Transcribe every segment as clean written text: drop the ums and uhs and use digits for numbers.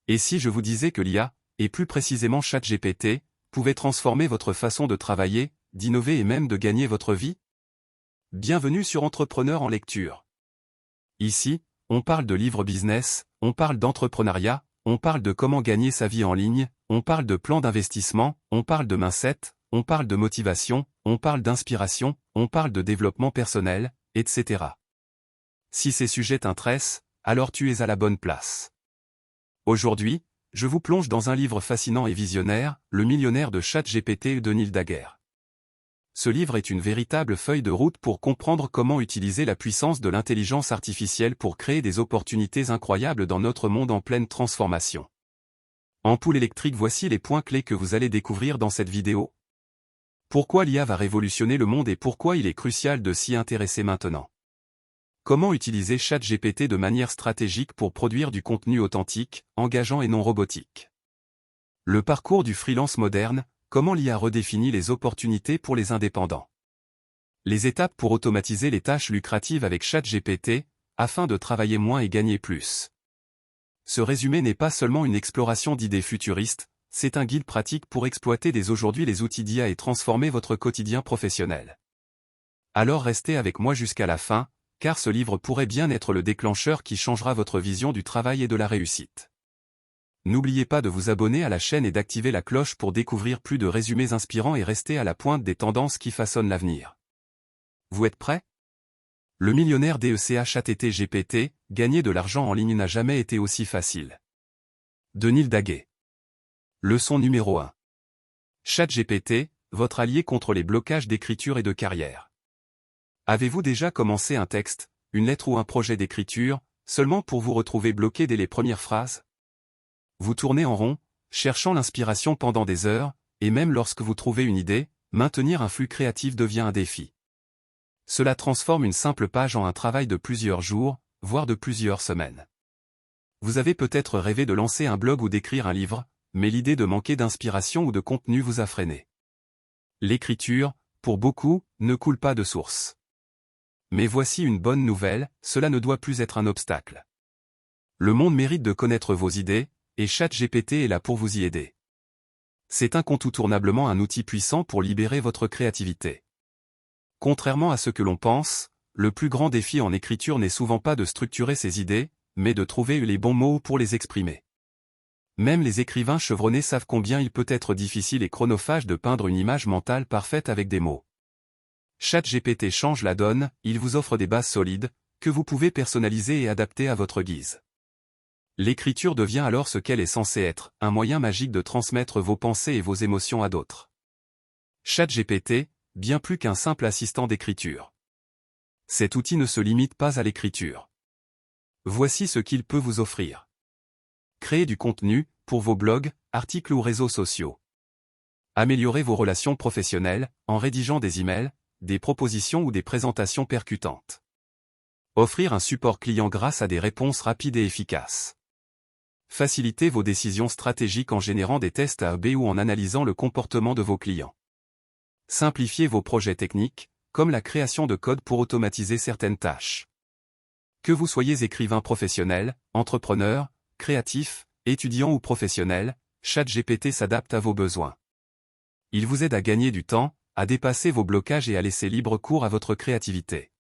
Et si je vous disais que l'IA, et plus précisément ChatGPT, pouvait transformer votre façon de travailler, d'innover et même de gagner votre vie? Bienvenue sur Entrepreneur en lecture. Ici, on parle de livres business, on parle d'entrepreneuriat, on parle de comment gagner sa vie en ligne, on parle de plans d'investissement, on parle de mindset, on parle de motivation, on parle d'inspiration, on parle de développement personnel, etc. Si ces sujets t'intéressent, alors tu es à la bonne place. Aujourd'hui, je vous plonge dans un livre fascinant et visionnaire, Le millionnaire de ChatGPT de Neil Daguerre. Ce livre est une véritable feuille de route pour comprendre comment utiliser la puissance de l'intelligence artificielle pour créer des opportunités incroyables dans notre monde en pleine transformation. Ampoule électrique, voici les points clés que vous allez découvrir dans cette vidéo. Pourquoi l'IA va révolutionner le monde et pourquoi il est crucial de s'y intéresser maintenant. Comment utiliser ChatGPT de manière stratégique pour produire du contenu authentique, engageant et non robotique. Le parcours du freelance moderne, comment l'IA redéfinit les opportunités pour les indépendants. Les étapes pour automatiser les tâches lucratives avec ChatGPT, afin de travailler moins et gagner plus. Ce résumé n'est pas seulement une exploration d'idées futuristes, c'est un guide pratique pour exploiter dès aujourd'hui les outils d'IA et transformer votre quotidien professionnel. Alors restez avec moi jusqu'à la fin, car ce livre pourrait bien être le déclencheur qui changera votre vision du travail et de la réussite. N'oubliez pas de vous abonner à la chaîne et d'activer la cloche pour découvrir plus de résumés inspirants et rester à la pointe des tendances qui façonnent l'avenir. Vous êtes prêts? Le millionnaire ChatGPT, gagner de l'argent en ligne n'a jamais été aussi facile. De Neil Daguerre. Leçon numéro 1. ChatGPT, votre allié contre les blocages d'écriture et de carrière. Avez-vous déjà commencé un texte, une lettre ou un projet d'écriture, seulement pour vous retrouver bloqué dès les premières phrases? Vous tournez en rond, cherchant l'inspiration pendant des heures, et même lorsque vous trouvez une idée, maintenir un flux créatif devient un défi. Cela transforme une simple page en un travail de plusieurs jours, voire de plusieurs semaines. Vous avez peut-être rêvé de lancer un blog ou d'écrire un livre, mais l'idée de manquer d'inspiration ou de contenu vous a freiné. L'écriture, pour beaucoup, ne coule pas de source. Mais voici une bonne nouvelle, cela ne doit plus être un obstacle. Le monde mérite de connaître vos idées, et ChatGPT est là pour vous y aider. C'est incontournablement un outil puissant pour libérer votre créativité. Contrairement à ce que l'on pense, le plus grand défi en écriture n'est souvent pas de structurer ses idées, mais de trouver les bons mots pour les exprimer. Même les écrivains chevronnés savent combien il peut être difficile et chronophage de peindre une image mentale parfaite avec des mots. ChatGPT change la donne, il vous offre des bases solides, que vous pouvez personnaliser et adapter à votre guise. L'écriture devient alors ce qu'elle est censée être, un moyen magique de transmettre vos pensées et vos émotions à d'autres. ChatGPT, bien plus qu'un simple assistant d'écriture. Cet outil ne se limite pas à l'écriture. Voici ce qu'il peut vous offrir. Créer du contenu, pour vos blogs, articles ou réseaux sociaux. Améliorer vos relations professionnelles, en rédigeant des emails, des propositions ou des présentations percutantes. Offrir un support client grâce à des réponses rapides et efficaces. Faciliter vos décisions stratégiques en générant des tests A/B ou en analysant le comportement de vos clients. Simplifier vos projets techniques, comme la création de code pour automatiser certaines tâches. Que vous soyez écrivain professionnel, entrepreneur, créatif, étudiant ou professionnel, ChatGPT s'adapte à vos besoins. Il vous aide à gagner du temps, à dépasser vos blocages et à laisser libre cours à votre créativité.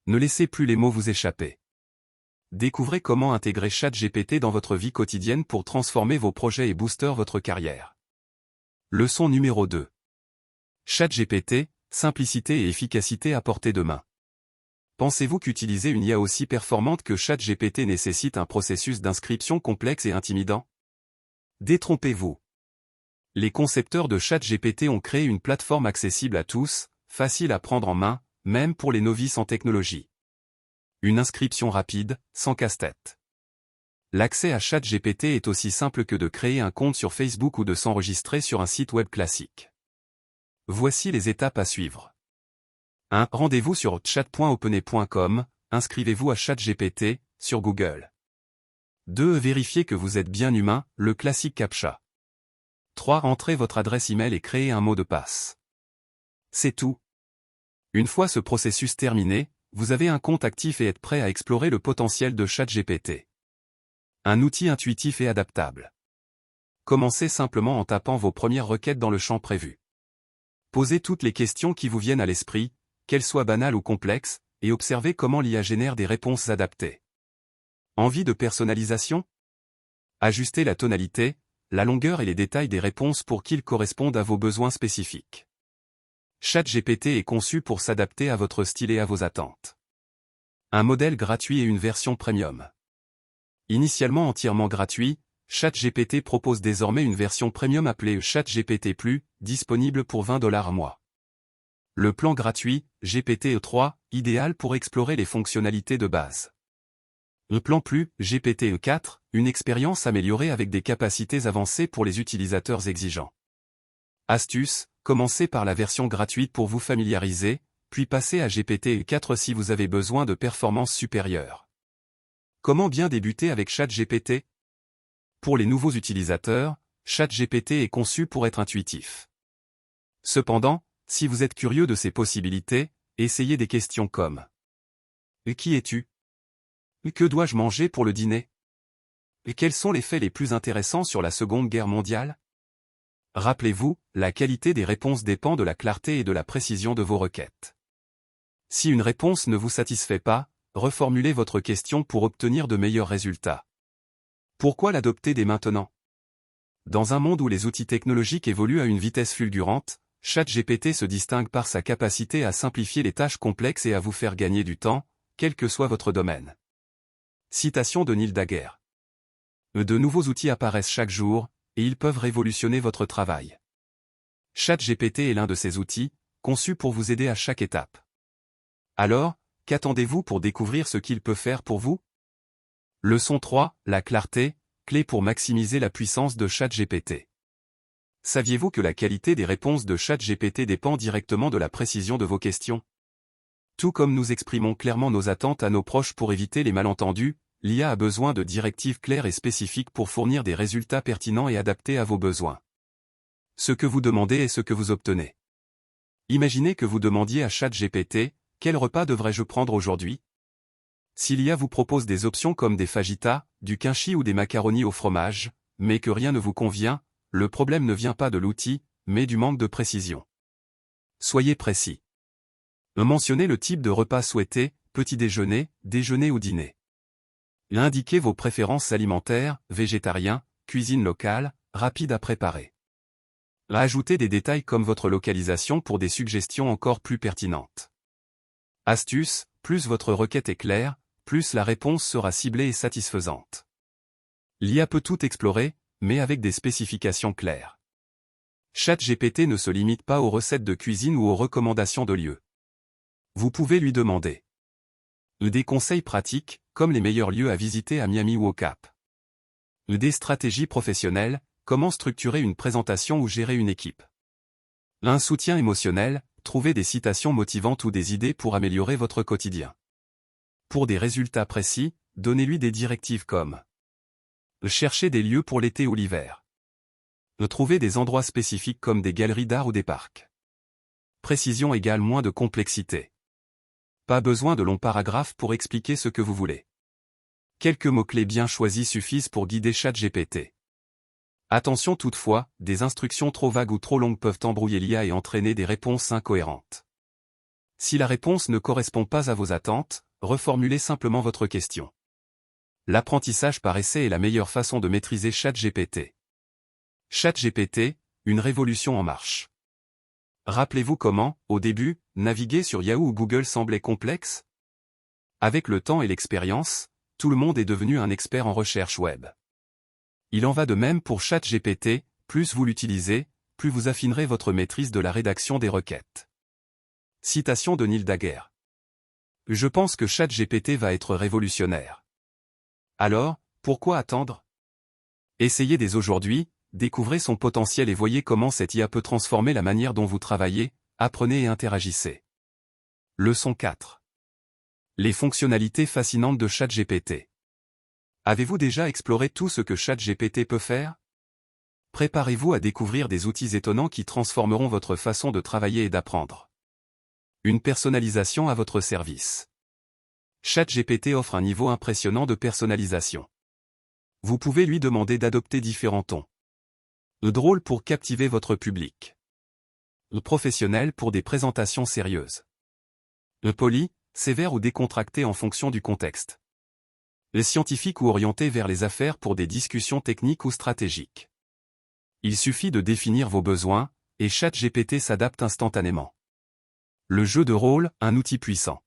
Ne laissez plus les mots vous échapper. Découvrez comment intégrer ChatGPT dans votre vie quotidienne pour transformer vos projets et booster votre carrière. Leçon numéro 2. ChatGPT, simplicité et efficacité à portée de main. Pensez-vous qu'utiliser une IA aussi performante que ChatGPT nécessite un processus d'inscription complexe et intimidant? Détrompez-vous. Les concepteurs de ChatGPT ont créé une plateforme accessible à tous, facile à prendre en main, même pour les novices en technologie. Une inscription rapide, sans casse-tête. L'accès à ChatGPT est aussi simple que de créer un compte sur Facebook ou de s'enregistrer sur un site web classique. Voici les étapes à suivre. 1. Rendez-vous sur chat.openai.com, inscrivez-vous à ChatGPT, sur Google. 2. Vérifiez que vous êtes bien humain, le classique CAPTCHA. 3. Entrez votre adresse email et créez un mot de passe. C'est tout. Une fois ce processus terminé, vous avez un compte actif et êtes prêt à explorer le potentiel de ChatGPT. Un outil intuitif et adaptable. Commencez simplement en tapant vos premières requêtes dans le champ prévu. Posez toutes les questions qui vous viennent à l'esprit, qu'elles soient banales ou complexes, et observez comment l'IA génère des réponses adaptées. Envie de personnalisation? Ajustez la tonalité, la longueur et les détails des réponses pour qu'ils correspondent à vos besoins spécifiques. ChatGPT est conçu pour s'adapter à votre style et à vos attentes. Un modèle gratuit et une version premium. Initialement entièrement gratuit, ChatGPT propose désormais une version premium appelée ChatGPT+, disponible pour $20 à mois. Le plan gratuit, GPT-3, idéal pour explorer les fonctionnalités de base. Le plan plus, GPT-4, une expérience améliorée avec des capacités avancées pour les utilisateurs exigeants. Astuce, commencez par la version gratuite pour vous familiariser, puis passez à GPT-4 si vous avez besoin de performances supérieures. Comment bien débuter avec ChatGPT? Pour les nouveaux utilisateurs, ChatGPT est conçu pour être intuitif. Cependant, si vous êtes curieux de ses possibilités, essayez des questions comme « Qui es-tu ? Que dois-je manger pour le dîner ? Quels sont les faits les plus intéressants sur la Seconde Guerre mondiale ?» Rappelez-vous, la qualité des réponses dépend de la clarté et de la précision de vos requêtes. Si une réponse ne vous satisfait pas, reformulez votre question pour obtenir de meilleurs résultats. Pourquoi l'adopter dès maintenant? Dans un monde où les outils technologiques évoluent à une vitesse fulgurante, ChatGPT se distingue par sa capacité à simplifier les tâches complexes et à vous faire gagner du temps, quel que soit votre domaine. Citation de Neil Daguerre. De nouveaux outils apparaissent chaque jour, et ils peuvent révolutionner votre travail. ChatGPT est l'un de ces outils, conçus pour vous aider à chaque étape. Alors, qu'attendez-vous pour découvrir ce qu'il peut faire pour vous? Leçon 3, la clarté, clé pour maximiser la puissance de ChatGPT. Saviez-vous que la qualité des réponses de ChatGPT dépend directement de la précision de vos questions? Tout comme nous exprimons clairement nos attentes à nos proches pour éviter les malentendus, l'IA a besoin de directives claires et spécifiques pour fournir des résultats pertinents et adaptés à vos besoins. Ce que vous demandez est ce que vous obtenez. Imaginez que vous demandiez à ChatGPT « Quel repas devrais-je prendre aujourd'hui ?» Si l'IA vous propose des options comme des fajitas, du kimchi ou des macaronis au fromage, mais que rien ne vous convient, le problème ne vient pas de l'outil, mais du manque de précision. Soyez précis. Mentionnez le type de repas souhaité, petit déjeuner, déjeuner ou dîner. Indiquez vos préférences alimentaires, végétarien, cuisine locale, rapide à préparer. Ajoutez des détails comme votre localisation pour des suggestions encore plus pertinentes. Astuce, plus votre requête est claire, plus la réponse sera ciblée et satisfaisante. L'IA peut tout explorer, mais avec des spécifications claires. ChatGPT ne se limite pas aux recettes de cuisine ou aux recommandations de lieux. Vous pouvez lui demander des conseils pratiques, comme les meilleurs lieux à visiter à Miami ou au Cap. Des stratégies professionnelles, comment structurer une présentation ou gérer une équipe. Un soutien émotionnel, trouver des citations motivantes ou des idées pour améliorer votre quotidien. Pour des résultats précis, donnez-lui des directives comme chercher des lieux pour l'été ou l'hiver. Trouver des endroits spécifiques comme des galeries d'art ou des parcs. Précision égale moins de complexité. Pas besoin de longs paragraphes pour expliquer ce que vous voulez. Quelques mots-clés bien choisis suffisent pour guider ChatGPT. Attention toutefois, des instructions trop vagues ou trop longues peuvent embrouiller l'IA et entraîner des réponses incohérentes. Si la réponse ne correspond pas à vos attentes, reformulez simplement votre question. L'apprentissage par essai est la meilleure façon de maîtriser ChatGPT. ChatGPT, une révolution en marche. Rappelez-vous comment, au début, naviguer sur Yahoo ou Google semblait complexe? Avec le temps et l'expérience, tout le monde est devenu un expert en recherche web. Il en va de même pour ChatGPT, plus vous l'utilisez, plus vous affinerez votre maîtrise de la rédaction des requêtes. Citation de Neil Daguerre. Je pense que ChatGPT va être révolutionnaire. Alors, pourquoi attendre? Essayez dès aujourd'hui, découvrez son potentiel et voyez comment cette IA peut transformer la manière dont vous travaillez, apprenez et interagissez. Leçon 4. Les fonctionnalités fascinantes de ChatGPT. Avez-vous déjà exploré tout ce que ChatGPT peut faire? Préparez-vous à découvrir des outils étonnants qui transformeront votre façon de travailler et d'apprendre. Une personnalisation à votre service. ChatGPT offre un niveau impressionnant de personnalisation. Vous pouvez lui demander d'adopter différents tons. Le drôle pour captiver votre public. Le professionnel pour des présentations sérieuses. Le poli, sévère ou décontracté en fonction du contexte. Les scientifiques ou orientés vers les affaires pour des discussions techniques ou stratégiques. Il suffit de définir vos besoins, et ChatGPT s'adapte instantanément. Le jeu de rôle, un outil puissant.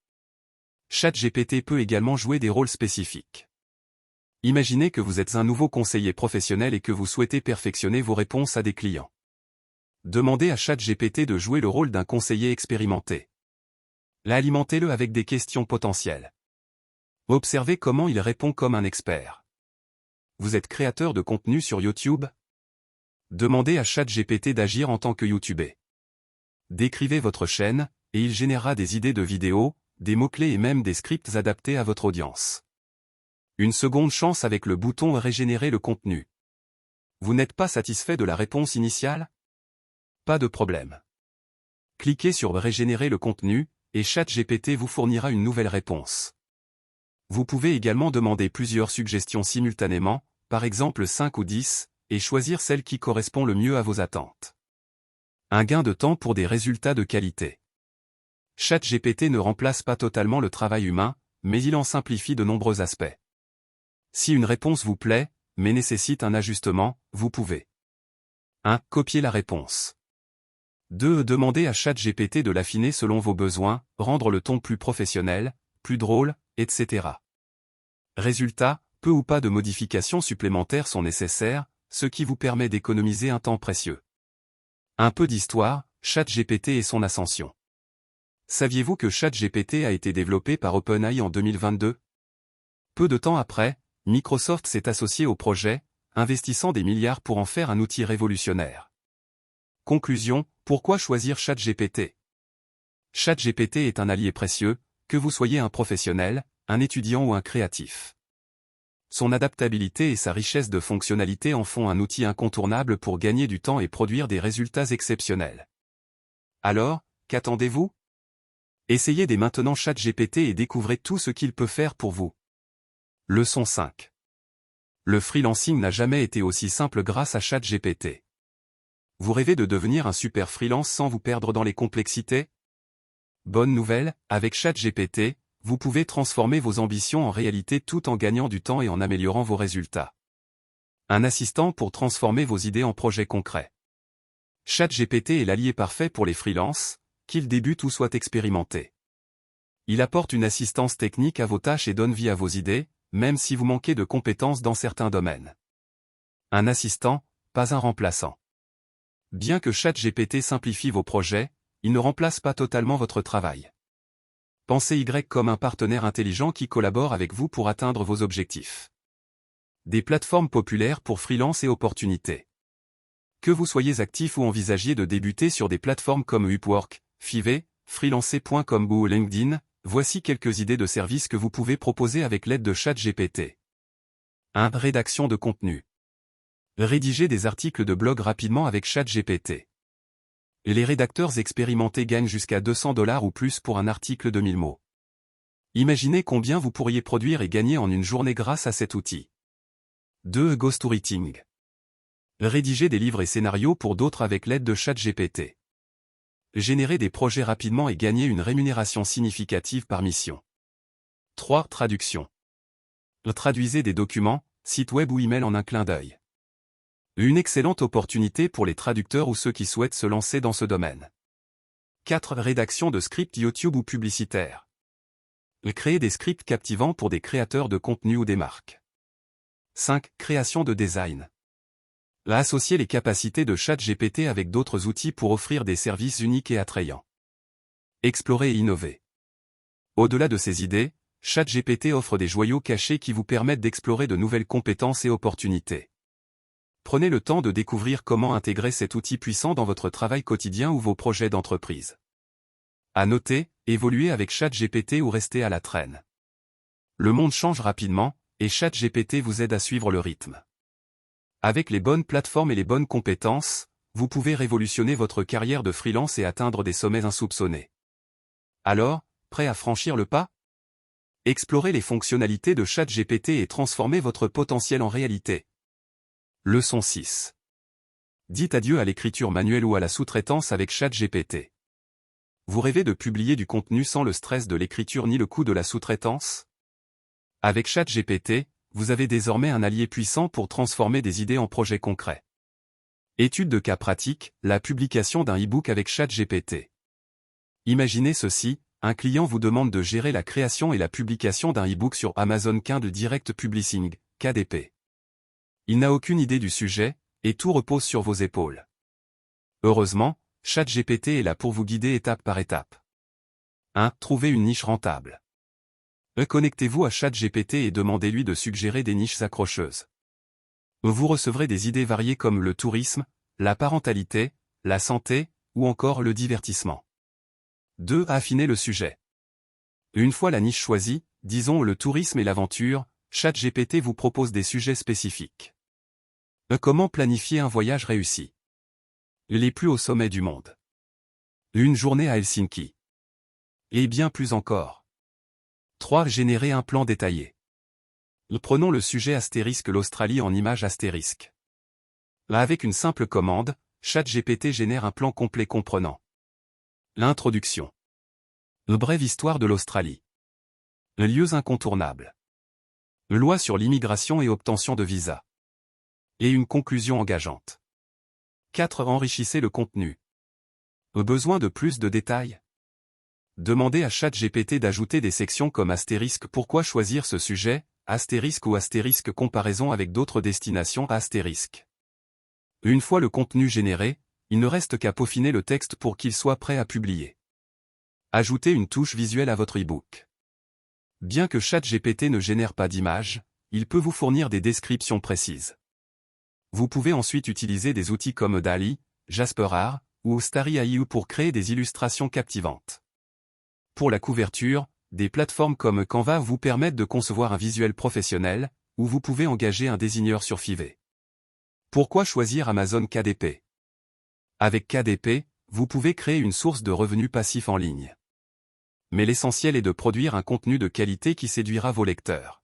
ChatGPT peut également jouer des rôles spécifiques. Imaginez que vous êtes un nouveau conseiller professionnel et que vous souhaitez perfectionner vos réponses à des clients. Demandez à ChatGPT de jouer le rôle d'un conseiller expérimenté. Alimentez-le avec des questions potentielles. Observez comment il répond comme un expert. Vous êtes créateur de contenu sur YouTube? Demandez à ChatGPT d'agir en tant que YouTuber. Décrivez votre chaîne, et il générera des idées de vidéos, des mots-clés et même des scripts adaptés à votre audience. Une seconde chance avec le bouton Régénérer le contenu. Vous n'êtes pas satisfait de la réponse initiale? Pas de problème. Cliquez sur Régénérer le contenu, et ChatGPT vous fournira une nouvelle réponse. Vous pouvez également demander plusieurs suggestions simultanément, par exemple 5 ou 10, et choisir celle qui correspond le mieux à vos attentes. Un gain de temps pour des résultats de qualité. ChatGPT ne remplace pas totalement le travail humain, mais il en simplifie de nombreux aspects. Si une réponse vous plaît, mais nécessite un ajustement, vous pouvez 1. Copier la réponse. 2. Demander à ChatGPT de l'affiner selon vos besoins, rendre le ton plus professionnel, plus drôle, etc. Résultat, peu ou pas de modifications supplémentaires sont nécessaires, ce qui vous permet d'économiser un temps précieux. Un peu d'histoire, ChatGPT et son ascension. Saviez-vous que ChatGPT a été développé par OpenAI en 2022? Peu de temps après, Microsoft s'est associé au projet, investissant des milliards pour en faire un outil révolutionnaire. Conclusion, pourquoi choisir ChatGPT? ChatGPT est un allié précieux, que vous soyez un professionnel, un étudiant ou un créatif. Son adaptabilité et sa richesse de fonctionnalités en font un outil incontournable pour gagner du temps et produire des résultats exceptionnels. Alors, qu'attendez-vous? Essayez dès maintenant ChatGPT et découvrez tout ce qu'il peut faire pour vous. Leçon 5. Le freelancing n'a jamais été aussi simple grâce à ChatGPT. Vous rêvez de devenir un super freelance sans vous perdre dans les complexités? Bonne nouvelle, avec ChatGPT, vous pouvez transformer vos ambitions en réalité tout en gagnant du temps et en améliorant vos résultats. Un assistant pour transformer vos idées en projets concrets. ChatGPT est l'allié parfait pour les freelances, qu'ils débutent ou soient expérimentés. Il apporte une assistance technique à vos tâches et donne vie à vos idées, même si vous manquez de compétences dans certains domaines. Un assistant, pas un remplaçant. Bien que ChatGPT simplifie vos projets, il ne remplace pas totalement votre travail. Pensez Y comme un partenaire intelligent qui collabore avec vous pour atteindre vos objectifs. Des plateformes populaires pour freelance et opportunités. Que vous soyez actif ou envisagiez de débuter sur des plateformes comme Upwork, Fiverr, freelancer.com ou LinkedIn, voici quelques idées de services que vous pouvez proposer avec l'aide de ChatGPT. 1. Rédaction de contenu. Rédiger des articles de blog rapidement avec ChatGPT. Les rédacteurs expérimentés gagnent jusqu'à $200 ou plus pour un article de 1000 mots. Imaginez combien vous pourriez produire et gagner en une journée grâce à cet outil. 2. Ghostwriting. Rédiger des livres et scénarios pour d'autres avec l'aide de ChatGPT. Générer des projets rapidement et gagner une rémunération significative par mission. 3. Traduction. Traduisez des documents, sites web ou emails en un clin d'œil. Une excellente opportunité pour les traducteurs ou ceux qui souhaitent se lancer dans ce domaine. 4. Rédaction de scripts YouTube ou publicitaires. Créer des scripts captivants pour des créateurs de contenu ou des marques. 5. Création de design. Associer les capacités de ChatGPT avec d'autres outils pour offrir des services uniques et attrayants. Explorer et innover. Au-delà de ces idées, ChatGPT offre des joyaux cachés qui vous permettent d'explorer de nouvelles compétences et opportunités. Prenez le temps de découvrir comment intégrer cet outil puissant dans votre travail quotidien ou vos projets d'entreprise. À noter, évoluez avec ChatGPT ou restez à la traîne. Le monde change rapidement, et ChatGPT vous aide à suivre le rythme. Avec les bonnes plateformes et les bonnes compétences, vous pouvez révolutionner votre carrière de freelance et atteindre des sommets insoupçonnés. Alors, prêt à franchir le pas? Explorez les fonctionnalités de ChatGPT et transformez votre potentiel en réalité. Leçon 6. Dites adieu à l'écriture manuelle ou à la sous-traitance avec ChatGPT. Vous rêvez de publier du contenu sans le stress de l'écriture ni le coût de la sous-traitance? Avec ChatGPT, vous avez désormais un allié puissant pour transformer des idées en projets concrets. Étude de cas pratique, la publication d'un e-book avec ChatGPT. Imaginez ceci, un client vous demande de gérer la création et la publication d'un e-book sur Amazon Kindle Direct Publishing, KDP. Il n'a aucune idée du sujet, et tout repose sur vos épaules. Heureusement, ChatGPT est là pour vous guider étape par étape. 1. Trouvez une niche rentable. Connectez-vous à ChatGPT et demandez-lui de suggérer des niches accrocheuses. Vous recevrez des idées variées comme le tourisme, la parentalité, la santé, ou encore le divertissement. 2. Affinez le sujet. Une fois la niche choisie, disons le tourisme et l'aventure, ChatGPT vous propose des sujets spécifiques. Comment planifier un voyage réussi? Les plus hauts sommets du monde. Une journée à Helsinki. Et bien plus encore. 3. Générer un plan détaillé. Prenons le sujet astérisque l'Australie en image astérisque. Avec une simple commande, ChatGPT génère un plan complet comprenant l'introduction. Une brève histoire de l'Australie. Lieux incontournables. Loi sur l'immigration et obtention de visa. Et une conclusion engageante. 4. Enrichissez le contenu. Besoin de plus de détails? Demandez à ChatGPT d'ajouter des sections comme astérisque pourquoi choisir ce sujet, astérisque ou astérisque comparaison avec d'autres destinations astérisque. Une fois le contenu généré, il ne reste qu'à peaufiner le texte pour qu'il soit prêt à publier. Ajoutez une touche visuelle à votre e-book. Bien que ChatGPT ne génère pas d'images, il peut vous fournir des descriptions précises. Vous pouvez ensuite utiliser des outils comme DALL-E, JasperArt ou Starry AI pour créer des illustrations captivantes. Pour la couverture, des plateformes comme Canva vous permettent de concevoir un visuel professionnel, ou vous pouvez engager un désigneur sur Fiverr. Pourquoi choisir Amazon KDP? Avec KDP, vous pouvez créer une source de revenus passifs en ligne. Mais l'essentiel est de produire un contenu de qualité qui séduira vos lecteurs.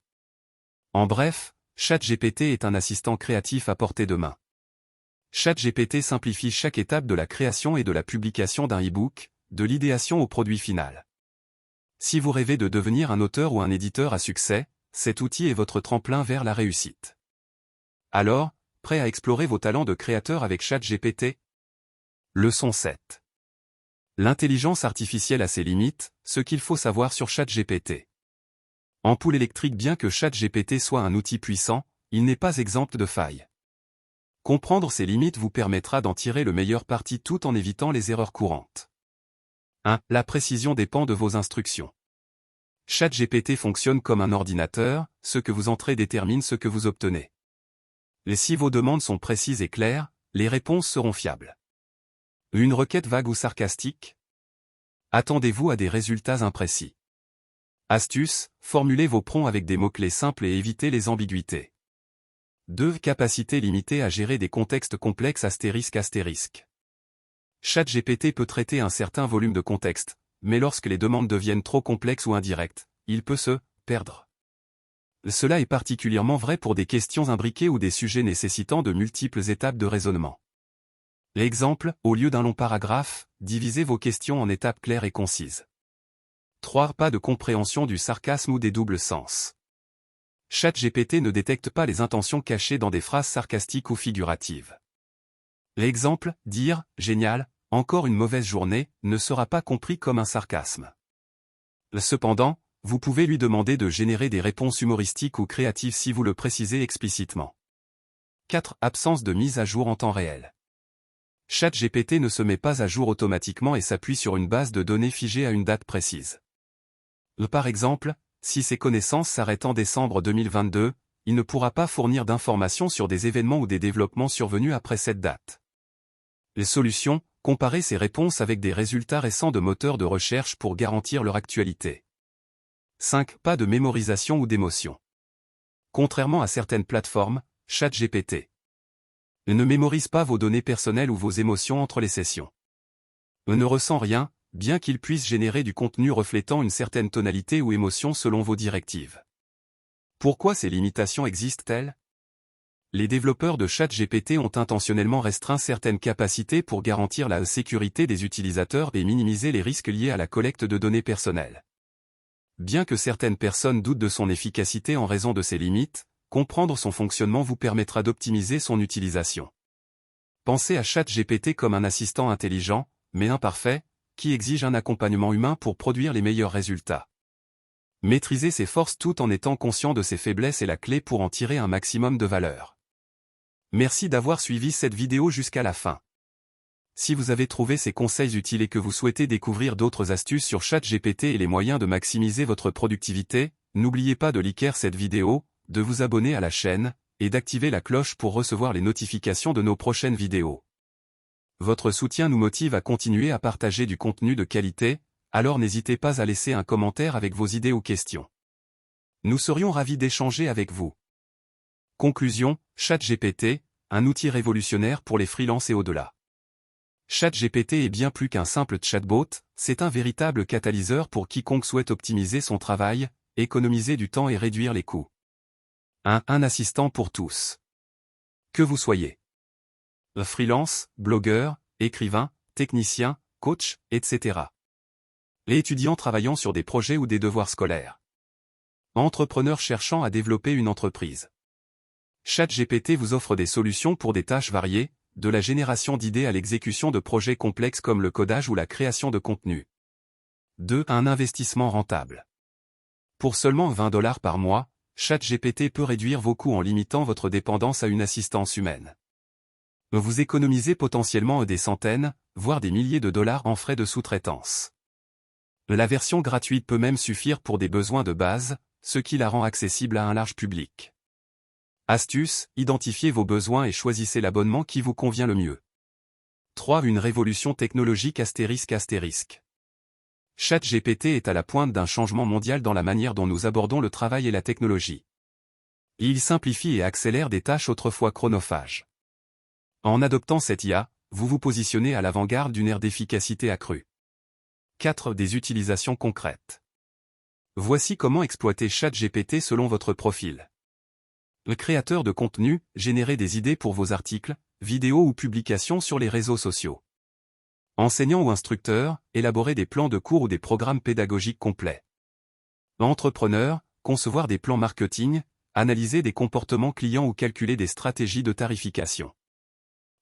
En bref, ChatGPT est un assistant créatif à portée de main. ChatGPT simplifie chaque étape de la création et de la publication d'un e-book, de l'idéation au produit final. Si vous rêvez de devenir un auteur ou un éditeur à succès, cet outil est votre tremplin vers la réussite. Alors, prêt à explorer vos talents de créateur avec ChatGPT? Leçon 7. L'intelligence artificielle a ses limites, ce qu'il faut savoir sur ChatGPT. Ampoule électrique. Bien que ChatGPT soit un outil puissant, il n'est pas exempt de failles. Comprendre ses limites vous permettra d'en tirer le meilleur parti tout en évitant les erreurs courantes. 1. La précision dépend de vos instructions. ChatGPT fonctionne comme un ordinateur, ce que vous entrez détermine ce que vous obtenez. Et si vos demandes sont précises et claires, les réponses seront fiables. Une requête vague ou sarcastique? Attendez-vous à des résultats imprécis. Astuce, formulez vos prompts avec des mots-clés simples et évitez les ambiguïtés. 2. Capacité limitée à gérer des contextes complexes astérisque. ChatGPT peut traiter un certain volume de contexte, mais lorsque les demandes deviennent trop complexes ou indirectes, il peut se perdre. Cela est particulièrement vrai pour des questions imbriquées ou des sujets nécessitant de multiples étapes de raisonnement. Exemple, au lieu d'un long paragraphe, divisez vos questions en étapes claires et concises. 3. Pas de compréhension du sarcasme ou des doubles sens. ChatGPT ne détecte pas les intentions cachées dans des phrases sarcastiques ou figuratives. L'exemple, dire « génial, encore une mauvaise journée » ne sera pas compris comme un sarcasme. Cependant, vous pouvez lui demander de générer des réponses humoristiques ou créatives si vous le précisez explicitement. 4. Absence de mise à jour en temps réel. ChatGPT ne se met pas à jour automatiquement et s'appuie sur une base de données figée à une date précise. Par exemple, si ses connaissances s'arrêtent en décembre 2022, il ne pourra pas fournir d'informations sur des événements ou des développements survenus après cette date. Les solutions, comparez ces réponses avec des résultats récents de moteurs de recherche pour garantir leur actualité. 5. Pas de mémorisation ou d'émotion. Contrairement à certaines plateformes, ChatGPT ne mémorise pas vos données personnelles ou vos émotions entre les sessions. Ne ressent rien, bien qu'il puisse générer du contenu reflétant une certaine tonalité ou émotion selon vos directives. Pourquoi ces limitations existent-elles? Les développeurs de ChatGPT ont intentionnellement restreint certaines capacités pour garantir la sécurité des utilisateurs et minimiser les risques liés à la collecte de données personnelles. Bien que certaines personnes doutent de son efficacité en raison de ses limites, comprendre son fonctionnement vous permettra d'optimiser son utilisation. Pensez à ChatGPT comme un assistant intelligent, mais imparfait, qui exige un accompagnement humain pour produire les meilleurs résultats. Maîtriser ses forces tout en étant conscient de ses faiblesses est la clé pour en tirer un maximum de valeur. Merci d'avoir suivi cette vidéo jusqu'à la fin. Si vous avez trouvé ces conseils utiles et que vous souhaitez découvrir d'autres astuces sur ChatGPT et les moyens de maximiser votre productivité, n'oubliez pas de liker cette vidéo, de vous abonner à la chaîne, et d'activer la cloche pour recevoir les notifications de nos prochaines vidéos. Votre soutien nous motive à continuer à partager du contenu de qualité, alors n'hésitez pas à laisser un commentaire avec vos idées ou questions. Nous serions ravis d'échanger avec vous. Conclusion, ChatGPT, un outil révolutionnaire pour les freelances et au-delà. ChatGPT est bien plus qu'un simple chatbot, c'est un véritable catalyseur pour quiconque souhaite optimiser son travail, économiser du temps et réduire les coûts. Un assistant pour tous. Que vous soyez freelance, blogueur, écrivain, technicien, coach, etc. Les étudiants travaillant sur des projets ou des devoirs scolaires. Entrepreneurs cherchant à développer une entreprise. ChatGPT vous offre des solutions pour des tâches variées, de la génération d'idées à l'exécution de projets complexes comme le codage ou la création de contenu. 2. Un investissement rentable. Pour seulement 20 $ par mois, ChatGPT peut réduire vos coûts en limitant votre dépendance à une assistance humaine. Vous économisez potentiellement des centaines, voire des milliers de dollars en frais de sous-traitance. La version gratuite peut même suffire pour des besoins de base, ce qui la rend accessible à un large public. Astuce, identifiez vos besoins et choisissez l'abonnement qui vous convient le mieux. 3. Une révolution technologique ***. ChatGPT est à la pointe d'un changement mondial dans la manière dont nous abordons le travail et la technologie. Il simplifie et accélère des tâches autrefois chronophages. En adoptant cette IA, vous vous positionnez à l'avant-garde d'une ère d'efficacité accrue. 4. Des utilisations concrètes. Voici comment exploiter ChatGPT selon votre profil. Le créateur de contenu, générez des idées pour vos articles, vidéos ou publications sur les réseaux sociaux. Enseignant ou instructeur, élaborez des plans de cours ou des programmes pédagogiques complets. Entrepreneur, concevoir des plans marketing, analyser des comportements clients ou calculer des stratégies de tarification.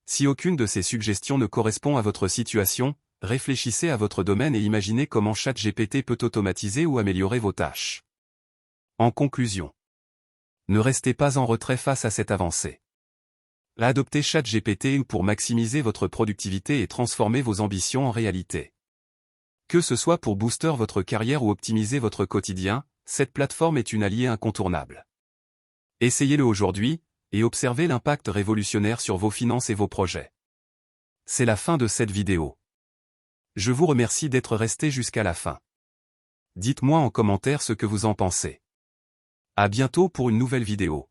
Si aucune de ces suggestions ne correspond à votre situation, réfléchissez à votre domaine et imaginez comment ChatGPT peut automatiser ou améliorer vos tâches. En conclusion, ne restez pas en retrait face à cette avancée. Adoptez ChatGPT pour maximiser votre productivité et transformer vos ambitions en réalité. Que ce soit pour booster votre carrière ou optimiser votre quotidien, cette plateforme est une alliée incontournable. Essayez-le aujourd'hui, et observez l'impact révolutionnaire sur vos finances et vos projets. C'est la fin de cette vidéo. Je vous remercie d'être resté jusqu'à la fin. Dites-moi en commentaire ce que vous en pensez. À bientôt pour une nouvelle vidéo.